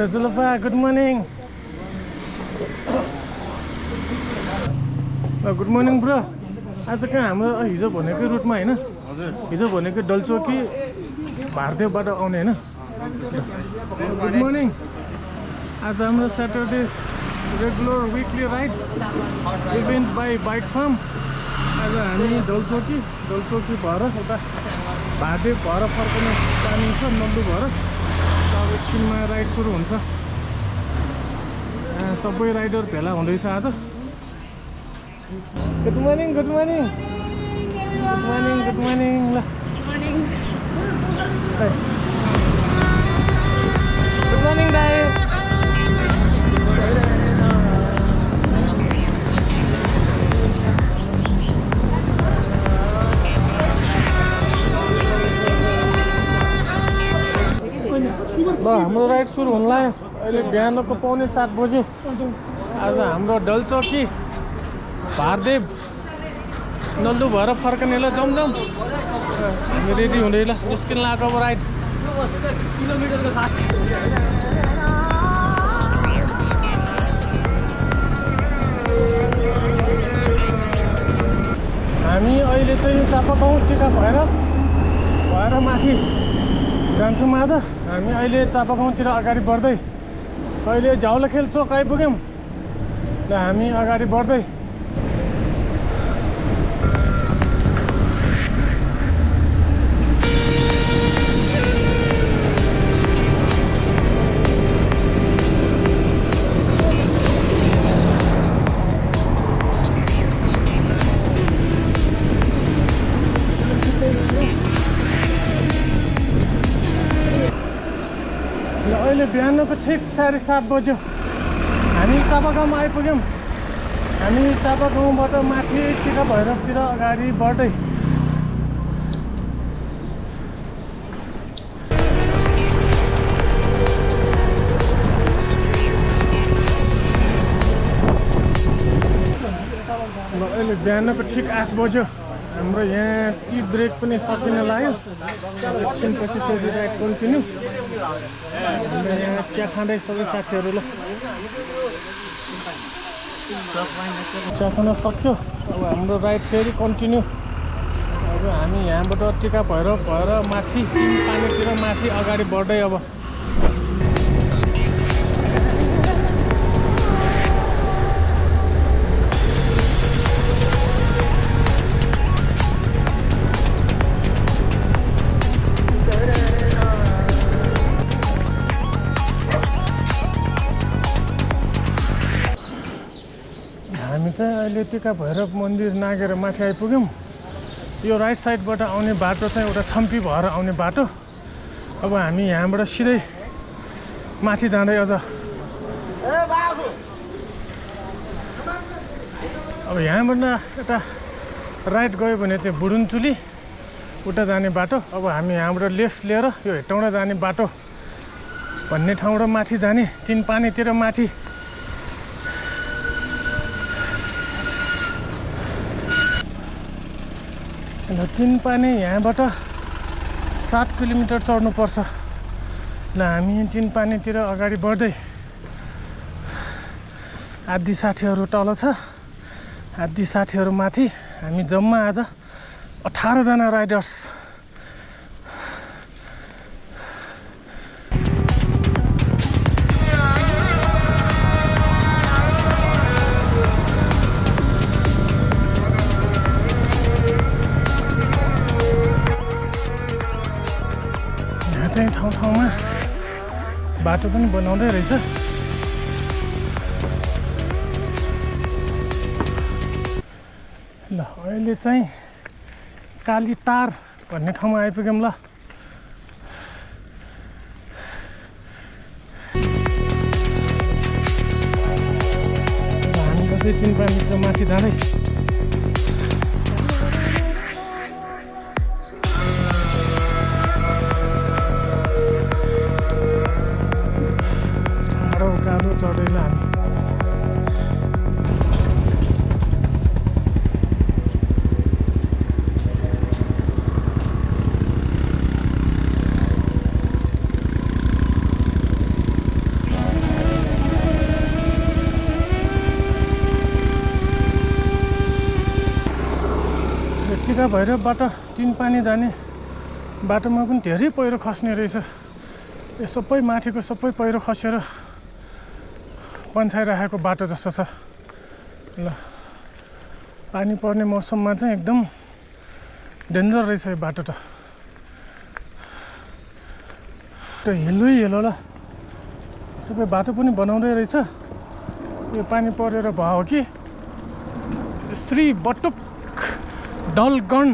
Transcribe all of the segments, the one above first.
Zulfa, good morning. Good morning, bro. आज कहाँ हाम्रो हिजो भनेको रुटमा हैन? हजुर. हिजो भनेको डलचोकी भारदेवबाट आउने हैन? Good morning. आज हाम्रो Saturday regular weekly ride event by bike farm. आज हामी डलचोकी भएर उता भारदेव भएर फर्कने प्लानिङ छ नल्लु भएर. अब एकछिनमा राइड सुरु हुन्छ. सबै राइडर भेला हुँदैछ आज. Good morning, good morning. Good morning, good morning. Good morning. Hey. Good morning, guys. ल हाम्रो राइड सुरु हुन लाग्यो. अहिले बिहानको 7:15 बज्यो. आज हाम्रो डलचोकी भारदेव नल्लु भएर फर्कने ल जाउँ. हामी रेडी हुँदै ल निस्किन लाग्यो अब राइड. हामी अहिले चाहिँ चापागाउँ टिका भएर माथि जान्छौँ. आज हामी अहिले चापागाउँतिर अगाडि बढ्दै कहिले झौलाखेल चोक आइपुग्यौँ. ल हामी अगाडि बढ्दै अहिले बिहानको ठिक 7:30 बज्यो. हामी चापागाउँमा आइपुग्यौँ. हामी चापागाउँबाट माथि टिका भैरवतिर अगाडि बढ्दै अहिले बिहानको ठिक 8 बज्यो. हाम्रो यहाँ टी ब्रेक पनि सकिन लाग्यो. एकछिनपछि फेरि राइड कन्टिन्यू. यहाँ चिया खाँदै सबै साथीहरू ल चिया खान सक्यो. अब हाम्रो राइड फेरि कन्टिन्यू. अब हामी यहाँबाट टिका भैरव भएर माथि पानीतिर माथि अगाडि बढ्दै अब अहिले टिका भैरव मन्दिर नागेर माथि आइपुग्यौँ. यो राइट साइडबाट आउने बाटो चाहिँ एउटा छम्पी भएर आउने बाटो. अब हामी यहाँबाट सिधै माथि जाँदै अझ अब यहाँबाट यता राइट गयो भने चाहिँ बुढुनचुली उता जाने बाटो. अब हामी यहाँबाट लेफ्ट लिएर यो हेटौँडा जाने बाटो भन्ने ठाउँबाट माथि जाने. तिनपानीतिर माथि तिनपानी यहाँबाट 7 किलोमिटर चढ्नुपर्छ. ल हामी तिनपानीतिर अगाडि बढ्दै आदि साथीहरू तल छ, आदि साथीहरू माथि. हामी जम्मा आज 18 जना राइडर्स. ठाउँमा बाटो पनि बनाउँदै रहेछ. ल अहिले चाहिँ कालीटार भन्ने ठाउँमा आइपुग्यौँ. ल हामी जस्तै तिनपानीको माथि जाँदै चढेर हामी टिका भैरवबाट तिनपानी जाने बाटोमा पनि धेरै पहिरो खस्ने रहेछ। यो सबै माथिको सबै पहिरो खसेर पन्छाइराखेको बाटो जस्तो छ। ल पानी पर्ने मौसममा चाहिँ एकदम डेन्जर रहेछ यो बाटो त। हिलो हिलो ल सबै बाटो पनि बनाउँदै रहेछ। यो पानी परेर भयो हो कि श्री बटुक डलगन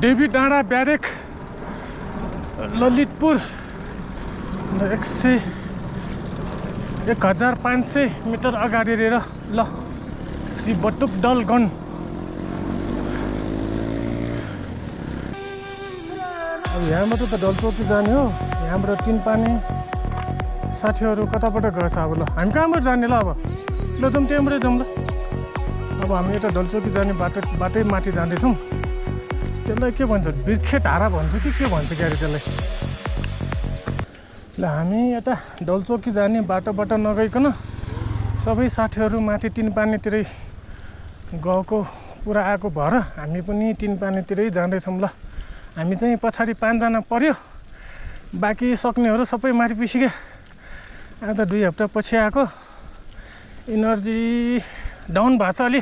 देवी डाँडा ब्यारेक ललितपुर 1500 मिटर अगाडि रहेर ल श्री बटुक डलगन। अब यहाँबाट त डलचोकी जाने हो। यहाँबाट तिनपानी साथीहरू कताबाट गएछ अब ल हामी कहाँबाट जाने ल अब ल जाउँ त्यहाँबाटै जाउँ ल। अब हामी यता डलचोकी जाने बाटै माथि जाँदैछौँ। त्यसलाई के भन्छ बिर्खे धारा भन्छ कि के भन्छ क्यारे त्यसलाई। ल हामी यता डलचोकी जाने बाटोबाट नगइकन सबै साथीहरू माथि तिनपानीतिरै गएको कुरा आएको भएर हामी पनि तिनपानीतिरै जाँदैछौँ ल। हामी चाहिँ पछाडि 5 जना पर्यो। बाँकी सक्नेहरू सबै माथि पिसिके। आज 2 हप्ता पछि आएको इनर्जी डाउन भएको छ अलि।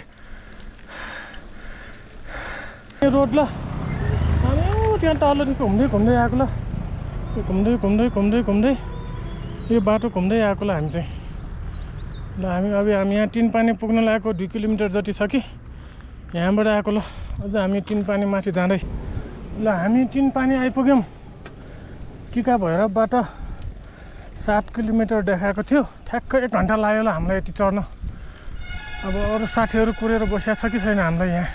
रोड ल हामी त्यहाँ तलदेखि घुम्दै आएको ल। घुम्दै यो बाटो घुम्दै आएको ल हामी चाहिँ। ल हामी यहाँ तिनपानी पुग्न लागेको 2 किलोमिटर जति छ कि यहाँबाट आएको ल। अझ हामी तिनपानी माथि जाँदै ल हामी तिनपानी आइपुग्यौँ। टिका भैरवबाट 7 किलोमिटर देखाएको थियो। ठ्याक्कै 1 घन्टा लाग्यो ल हामीलाई यति चढ्न। अब अरू साथीहरू कुरेर बसिया छ कि छैन हामीलाई यहाँ।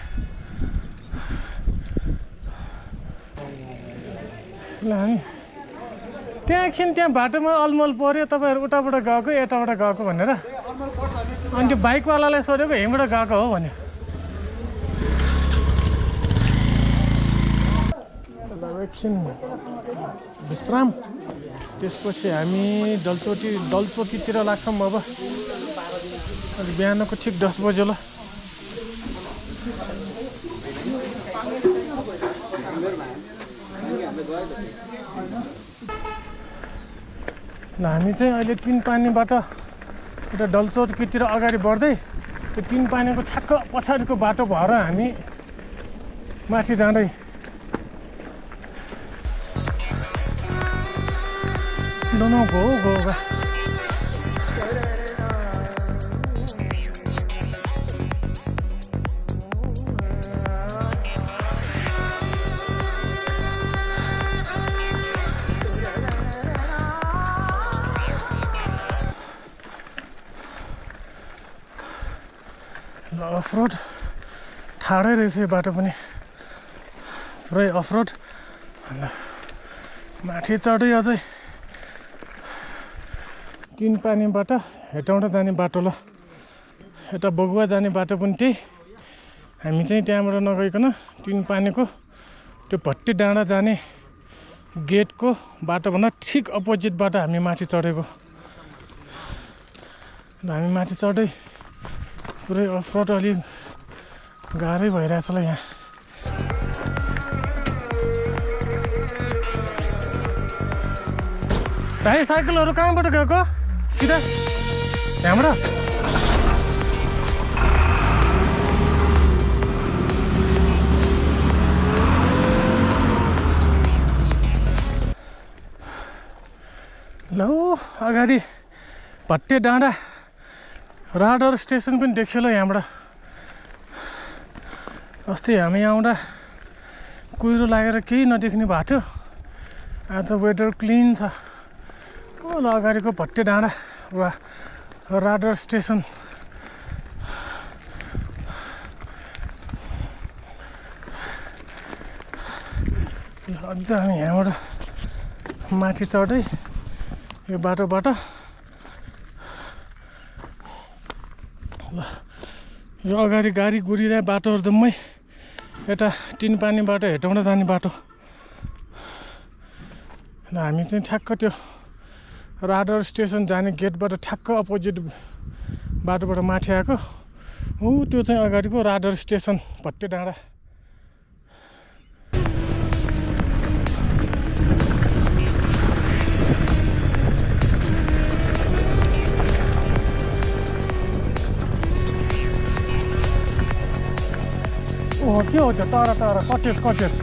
ल हामी त्यहाँ बाटोमा अलमल पऱ्यो तपाईँहरू उताबाट गएको यताबाट गएको भनेर। अनि त्यो बाइकवालालाई सोधेको यहीँबाट गएको हो भन्यो। एकछिन विश्राम त्यसपछि हामी डलचोकीतिर लाग्छौँ। अब अलि बिहानको ठिक 10 बज्यो ल। हामी चाहिँ अहिले तिनपानीबाट एउटा डलचोकीतिर अगाडि बढ्दै त्यो तिनपानीको ठ्याक्क पछाडिको बाटो भएर हामी माथि जाँदै गो अफरोड ठाडै रहेछ यो बाटो पनि पुरै अफरोड। माथि चढ्दै अझै तिनपानीबाट हेटौँडा जाने बाटो ल। यता बगुवा जाने बाटो पनि त्यही। हामी चाहिँ त्यहाँबाट नगइकन तिनपानीको त्यो भट्टी डाँडा जाने गेटको बाटोभन्दा ठिक अपोजिटबाट हामी माथि चढेको। हामी माथि चढ्दै पुरै अफरोड अलि गाह्रै भइरहेछ ल यहाँ। भाइ साइकलहरू कहाँबाट गएको सिधा त्यहाँबाट? ल अगाडि भट्टे डाँडा राडर स्टेसन पनि देखियो ल यहाँबाट। अस्ति हामी आउँदा कुहिरो लागेर केही नदेख्ने भएको थियो। आज त वेदर क्लिन छ। ल अगाडिको भट्टे डाँडा वा राडर स्टेसन। अझ हामी यहाँबाट माथि चढ्दै यो बाटोबाट ल यो अगाडि गाडी गुडिरहेको बाटोहरू जम्मै यता तिनपानीबाट हेटौँडा जाने बाटो। ल हामी चाहिँ ठ्याक्क त्यो राडर स्टेसन जाने गेटबाट ठ्याक्क अपोजिट बाटोबाट माथि आएको हो। त्यो चाहिँ अगाडिको राडर स्टेसन भट्टे डाँडा ओहो के हो त्यो तर कटेज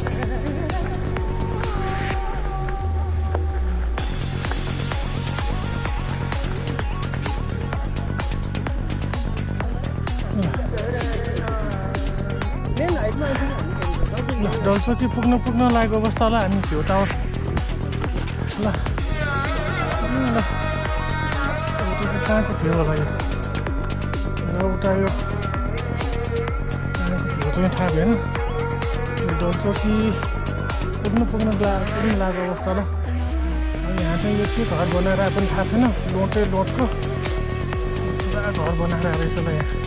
डल्चोकी पुग्न लागेको अवस्था ल हामी भ्यू टावर ल कहाँको भ्यू होला यो उता यो भ्यू पनि थाहा भएन डल्चोकी पुग्न लागेको अवस्था ल अब यहाँ चाहिँ यो के घर बनाएर पनि थाहा छैन लोटको पुरा घर बनाएर रहेछ ल यहाँ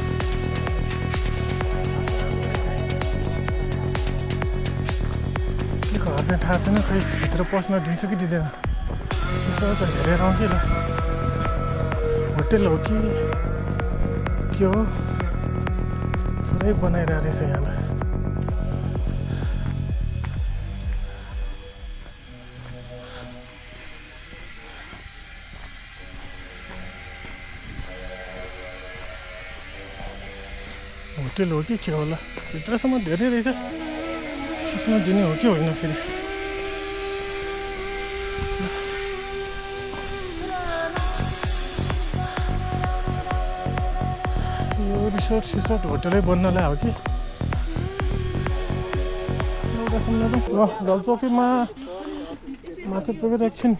घर चाहिँ थाहा छैन खै भित्र पस्न दिन्छ कि दिँदैन यसो त हेरेर आउँ कि ल होटेल हो कि के हो पुरै बनाइरहेको रहेछ यहाँलाई होटेल हो कि के होला भित्रसम्म धेरै रहेछ खिच्न दिने हो कि होइन फेरि यो रिसोर्ट होटेलै बन्नलाई हो कि एउटासम्म ल डल्चोकीमा माथि पुगेर एकछिन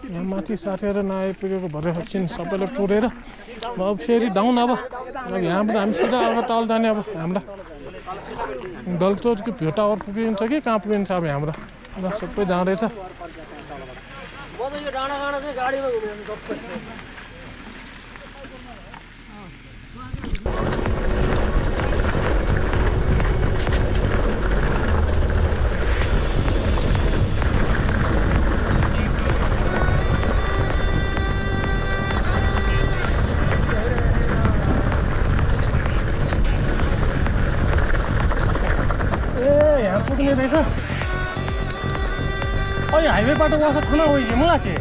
यहाँ माथि साथीहरू नआइपुगेको भएर एकछिन सबैलाई पुरेर अब फेरि डाउन अब यहाँबाट हामी सिधा अब तल जाने अब हामीलाई डल्चोकी भ्यू टावर पुगिन्छ कि कहाँ पुगिन्छ अब यहाँबाट ल सबै जाँदैछ पुग्ने रहेछ अहिले हाइवे बाटो गएको छ ठुलो होइन मलाई के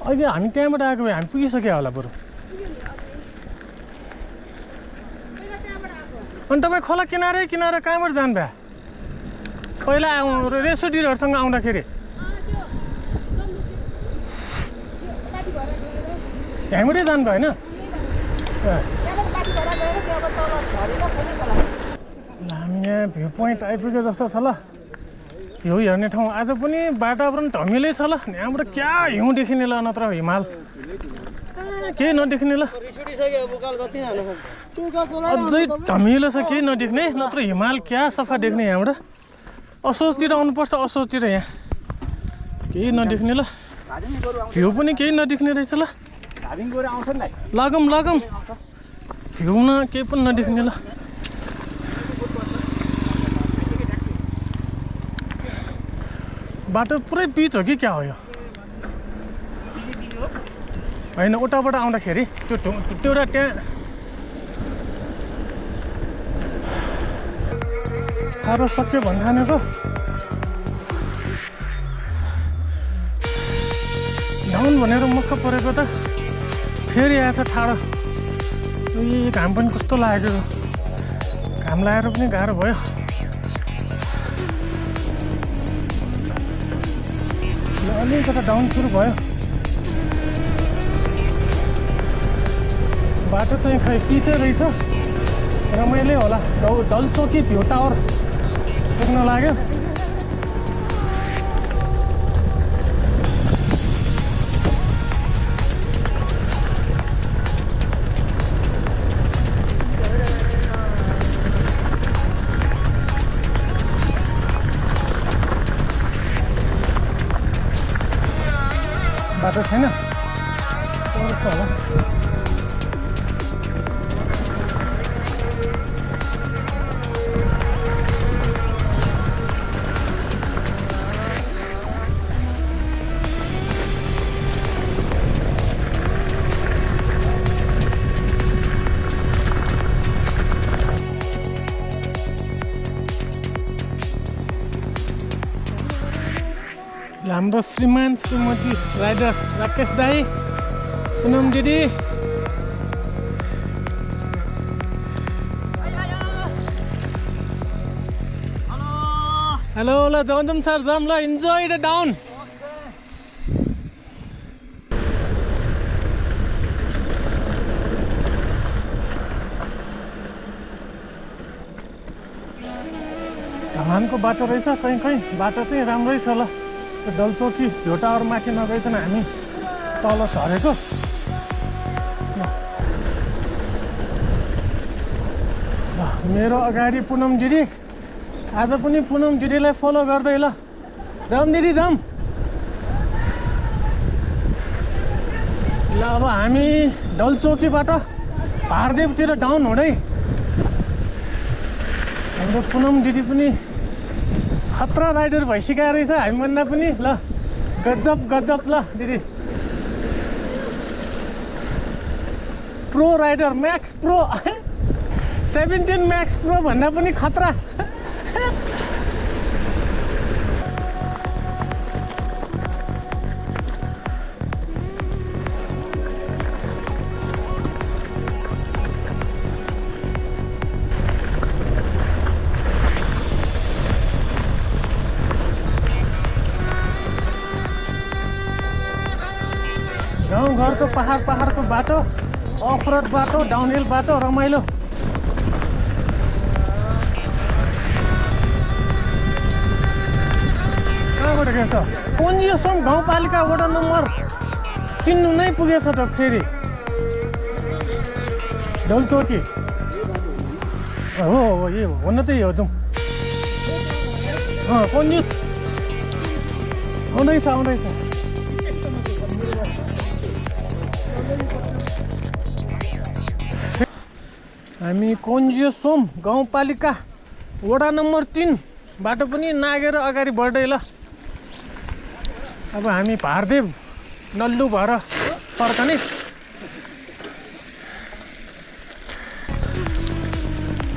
अहिले हामी त्यहाँबाट आएको भए हामी पुगिसक्यो होला बरु अनि तपाईँ खोला किनारै कहाँबाट जानु भए पहिला रेसोडीहरूसँग आउँदाखेरि यहाँबाटै जानु भयो होइन हामी यहाँ भ्यू पोइन्ट आइपुग्यो जस्तो छ ल भ्यू हेर्ने ठाउँ आज पनि वातावरण धमिलै छ ल यहाँबाट क्या हिउँ देखिने ल नत्र हिमाल केही नदेख्ने ल अझै धमिलो छ केही नदेख्ने नत्र हिमाल क्या सफा देख्ने यहाँबाट असोजतिर आउनुपर्छ असोजतिर यहाँ केही नदेख्ने ल भ्यू पनि केही नदेख्ने रहेछ ल लागौँ भ्यू न केही पनि नदेख्ने ल बाटो पुरै पिच हो कि क्या हो यो होइन उताबाट आउँदाखेरि त्यो एउटा त्यहाँ टाढो सक्यो भन्ठानेको डाउन भनेर मुख परेको त फेरि आएछ ठाडो घाम पनि कस्तो लागेको घाम लागेर पनि गाह्रो भयो अलिकता डाउन सुरु भयो बाटो चाहिँ खै पिचै रहेछ रमाइलो होला डल्चोकी भ्यू टावर पुग्न लाग्यो बाटो छैन कस्तो होला हाम्रो श्रीमान श्रीमती राइडर्स राकेश दाई पुनम दिदी हेलो ल जाउँ सर जाऊँ ल इन्जोय द डाउन धानको बाटो रहेछ कहीँ कहीँ बाटो चाहिँ राम्रै छ ल त्यो डल्चोकी झोटाहरू माथि नगइकन हामी तल झरेको मेरो अगाडि पुनम दिदी आज पनि पुनम दिदीलाई फलो गर्दै ल जाऊँ दिदी जाऊँ ल अब हामी डल्चोकीबाट भारदेवतिर डाउन हुँदै हाम्रो पुनम दिदी पनि खतरा राइडर भइसकेको रहेछ हामीभन्दा पनि ल गजब गजब ल दिदी pro rider max pro 17 max pro भन्दा पनि खतरा गाउँघरको पहाडको बाटो अफरोड बाटो डाउनहिल बाटो रमाइलो कहाँबाट गएछ कोन्जियोसोम गाउँपालिका वडा नम्बर 3 नै पुगेछ त फेरि डल्चोकी हो यो हो न त्यही हो जाउँ कोन्जियोस आउँदैछ हामी कोन्जियोसोम गाउँपालिका वडा नम्बर 3 बाटो पनि नागेर अगाडि बढ्दै ल अब हामी भारदेव नल्लु भएर फर्कने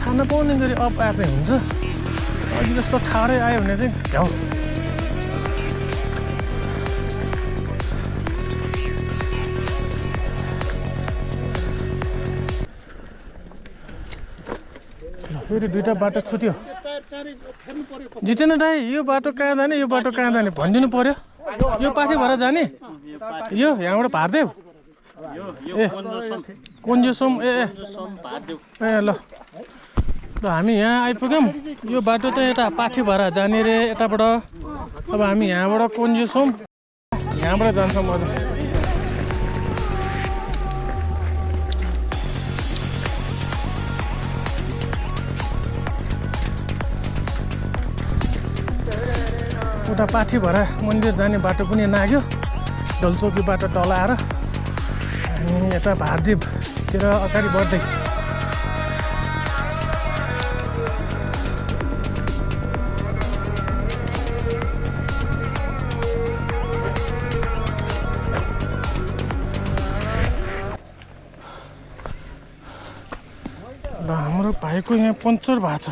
थाहा नपाउने गरी अप आए हुन्छ अहिले जस्तो ठाडै आयो भने चाहिँ झ्याउ फेरि दुईटा बाटो छुट्यो जितेन दाइ यो बाटो कहाँ जाने यो बाटो कहाँ जाने भनिदिनु पर्यो यो पाठी भएर जाने यो यहाँबाट भारदेव ए कोन्जियोसोम ए ल हामी यहाँ आइपुग्यौँ यो बाटो चाहिँ यता पाठी भएर जाने रे यताबाट अब हामी यहाँबाट कोन्जियोसोम यहाँबाट जान्छौँ अझ उता पाठी भएर मन्दिर जाने बाटो पनि नाग्यो डल्चोकीबाट तल आएर अनि यता भारदेवतिर अगाडि बढ्दै ल हाम्रो भाइको यहाँ पङ्चर भएको छ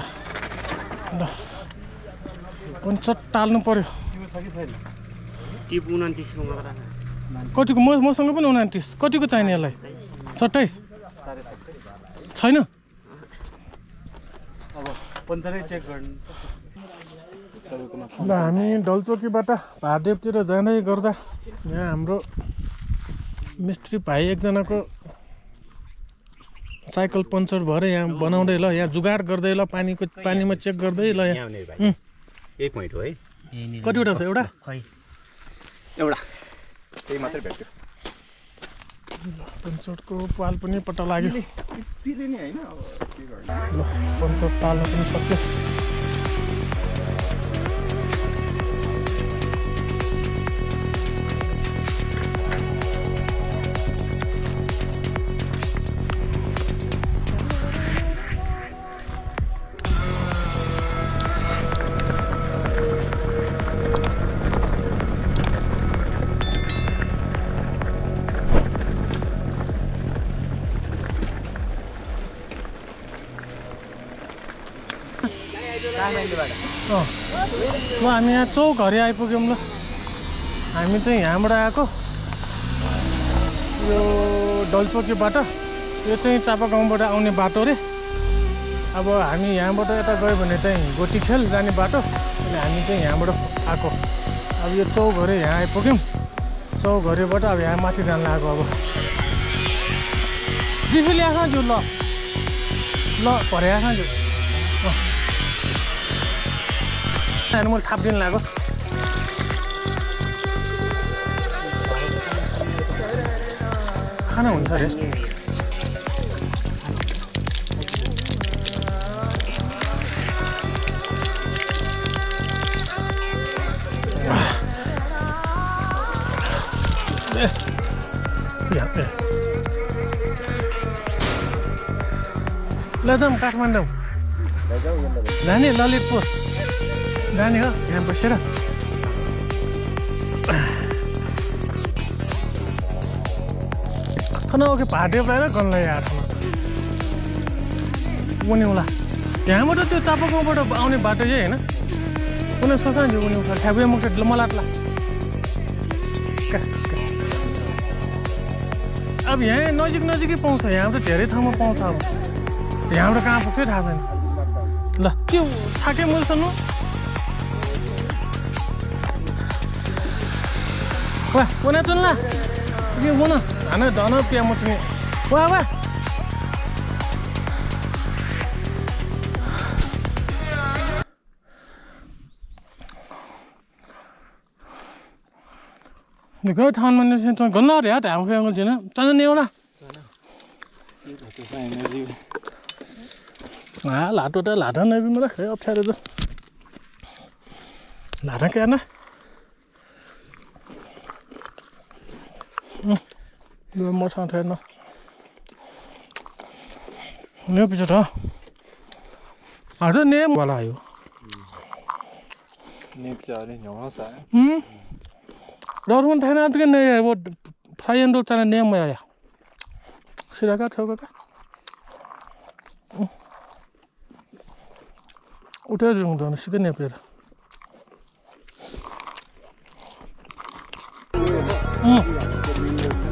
ल पञ्चर टाल्नु पर्यो कतिको मसँग पनि 29 कतिको चाहिने यसलाई 27 छैन ल हामी डल्चोकीबाट भारदेवतिर जाँदै गर्दा यहाँ हाम्रो मिस्त्री भाइ एकजनाको साइकल पञ्चर भएर यहाँ बनाउँदै ल यहाँ जुगाड गर्दै ल पानीमा चेक गर्दै ल यहाँ एक पोइन्ट हो है कतिवटा छ एउटा एउटा त्यही मात्रै भेट्यो पञ्चरको पाल पनि पट्टा लाग्यो ल पञ्चर टाल्न पनि सक्यो ल हामी यहाँ चौघरी आइपुग्यौँ ल हामी चाहिँ यहाँबाट आएको यो डल्चोकीबाट यो चाहिँ चापागाउँबाट आउने बाटो रे अब हामी यहाँबाट यता गयो भने चाहिँ गोटीखेल जाने बाटो अनि हामी चाहिँ यहाँबाट आएको अब यो चौघरे यहाँ आइपुग्यौँ चौघरेबाट अब यहाँ माथि जान लागेको अब जिफी ल्याएको जो ल भरे आएको जो मैले थापिदिनु लाग्यो खाना हुन्छ अरे ल जाउँ काठमाडौँ जाने ललितपुर जाने हो यहाँ बसेर ओके भाटे पाएर गन्ला आठमा उनीउला यहाँबाट त्यो चापागाउँबाट आउने बाटो चाहिँ होइन कुनै सोचान्छु उनी उठा छ्याबुया मुख मलाट्ला अब यहाँ नजिकै पाउँछ यहाँबाट धेरै ठाउँमा पाउँछ अब यहाँबाट कहाँ पुग्छ थाहा छैन ल के थाके मैले सुन्नु वा उना चुन्ला के उना हाना धन पिया म चुने वा वा देखो ठाउँ माने चाहिँ गन्ना रे हात हाम्रो फेंगल छैन चना नि होला लाटो त लाटा नै मलाई खै अप्ठ्यारो त लाटा के न यो मसँग छैन ने पछि त आज नेम वाला आयो नेम चाहिँ न्याउन सा डरवन छैन त के नै वो फ्राइएन्डो चना नेम आया सिराका छौका का उठे जुङ सिधै नेपेर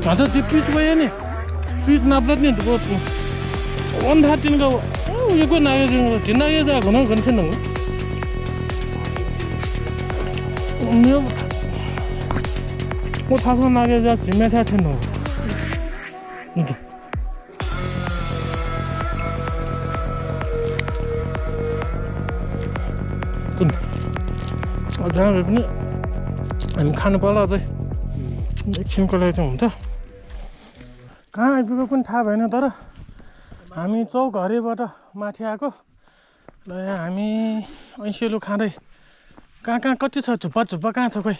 आता त्यो पिच भयो नि पिच नाप्ला नि तो 113 का यो को नागे जुङ जिनागे जा घन घन छैन यो म थाहा नागे जा जिमेथा छैन नि जहाँ भए पनि हामी खानु पर्ला अझै एकछिनको लागि चाहिँ हुन्छ कहाँ आइपुग्यो पनि थाहा भएन तर हामी चौघरेबाट माथि आएको ल यहाँ हामी ऐसेलु खाँदै कहाँ कति छ झुप्पा कहाँ छ खोइ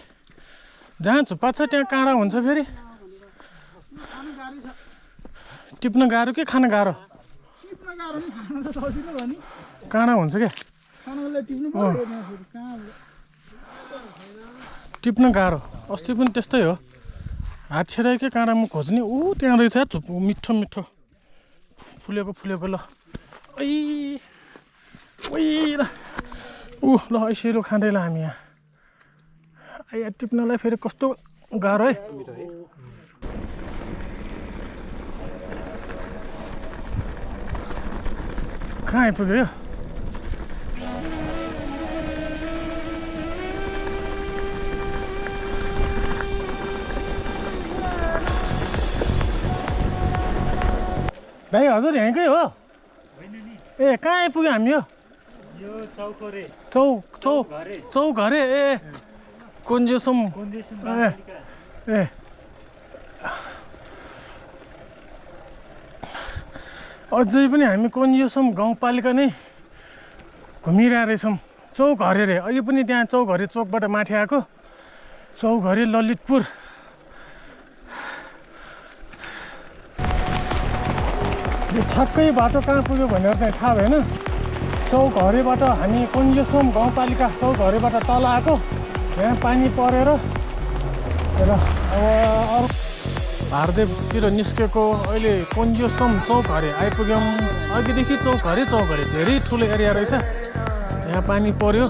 जहाँ झुप्पा छ त्यहाँ काँडा हुन्छ फेरि टिप्न गाह्रो कि खान गाह्रो काँडा हुन्छ क्या टिप्न गाह्रो अस्ति पनि त्यस्तै हो हात छेराइकै काँडा म खोज्ने त्यहाँ रहेछ झुप्पो मिठो फुलेको ल ल ल ऐसेरो खाँदै ल हामी यहाँ आइया टिप्नलाई फेरि कस्तो गाह्रो है कहाँ आइपुग्यो यो भाइ हजुर यहीँकै हो ए कहाँ आइपुग्यो हामी यो चौघरे ए कुन्जेसुम ए अझै पनि हामी कुन्जेसुम गाउँपालिका नै घुमिरहेको रहेछौँ चौघरे रे अहिले पनि त्यहाँ चौघरे चोकबाट माथि आएको चौघरे ललितपुर ठक्कै बाटो कहाँ पुग्यो भनेर चाहिँ थाहा भएन चौघरेबाट हामी कुन्जेसुम गाउँपालिका चौघरेबाट तल आएको यहाँ पानी परेर र अब भारदेवतिर निस्केको अहिले कुन्जेसुम चौघरे आइपुग्यौँ अघिदेखि चौघरे धेरै ठुलो एरिया रहेछ यहाँ पानी पर्यो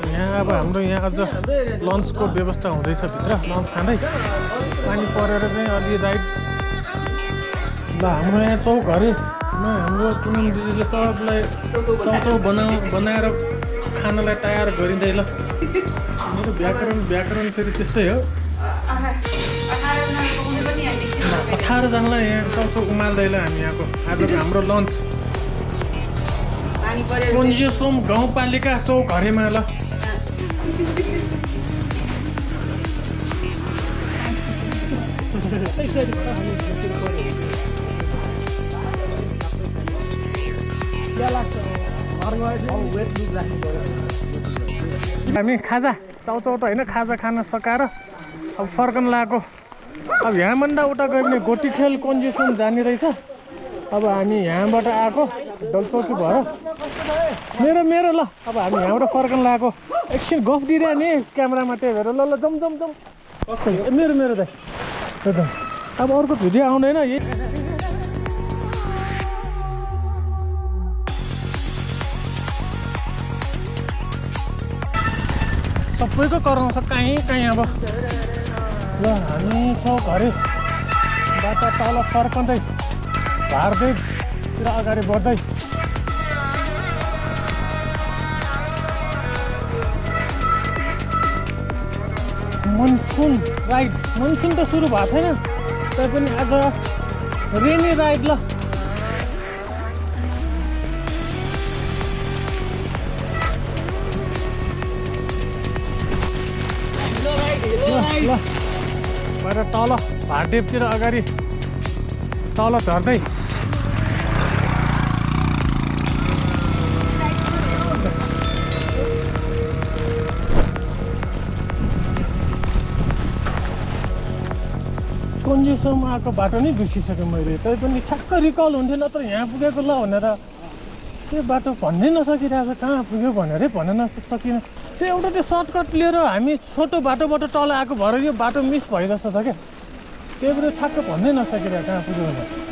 यहाँ अब हाम्रो यहाँ अझ लन्चको व्यवस्था हुँदैछ भित्र लन्च खाँदै पानी परेर चाहिँ अलि राइड ल हाम्रो यहाँ चौघरेमा हाम्रो पुनम दिदीले सबलाई चाउचाउ बनाएर खानालाई तयार गरिँदै ल मेरो व्याकरण फेरि त्यस्तै हो 18 जनालाई यहाँ कस्तो उमाल्दैला हामी यहाँको आजको हाम्रो लन्च कोन्जियोसोम गाउँपालिका चौघरेमा ल हामी खाजा चाउचाउ त होइन खाजा खान सकाएर अब फर्कन लागेको अब यहाँभन्दा उता गयो भने गोटीखेल कोन्जियोसोम जाने रहेछ अब हामी यहाँबाट आएको डलचौकी भएर मेरो ल अब हामी यहाँबाट फर्कन लागेको एकछिन गफ दिइरहने क्यामेरामा त्यही भएर ल जाउँ मेरो दाइ अब अर्को भिडियो आउँदैन यही सबैको कराउँछ कहीँ अब ल हामी छौँ घरैबाट तल फर्कँदै भारदेवतिर अगाडि बढ्दै मनसुन राइड मनसुन त सुरु भएको छैन तै पनि आज रेनी राइड ल भएर तल भारदेवतिर अगाडि तल झर्दै कोन्जियोसोम आएको बाटो नै बिर्सिसकेँ मैले तैपनि ठ्याक्क रिकल हुन्थ्यो नत्र यहाँ पुगेको ल भनेर त्यो बाटो भन्नै नसकिरहेको छ कहाँ पुग्यो भनेरै भन्न नसकिनँ त्यो एउटा त्यो सर्टकट लिएर हामी छोटो बाटोबाट तल आएको भएर यो बाटो मिस भइरहेको छ क्या त्यही भएर ठ्याक्क भन्नै नसकिरहेको कहाँ पुग्यो भनेर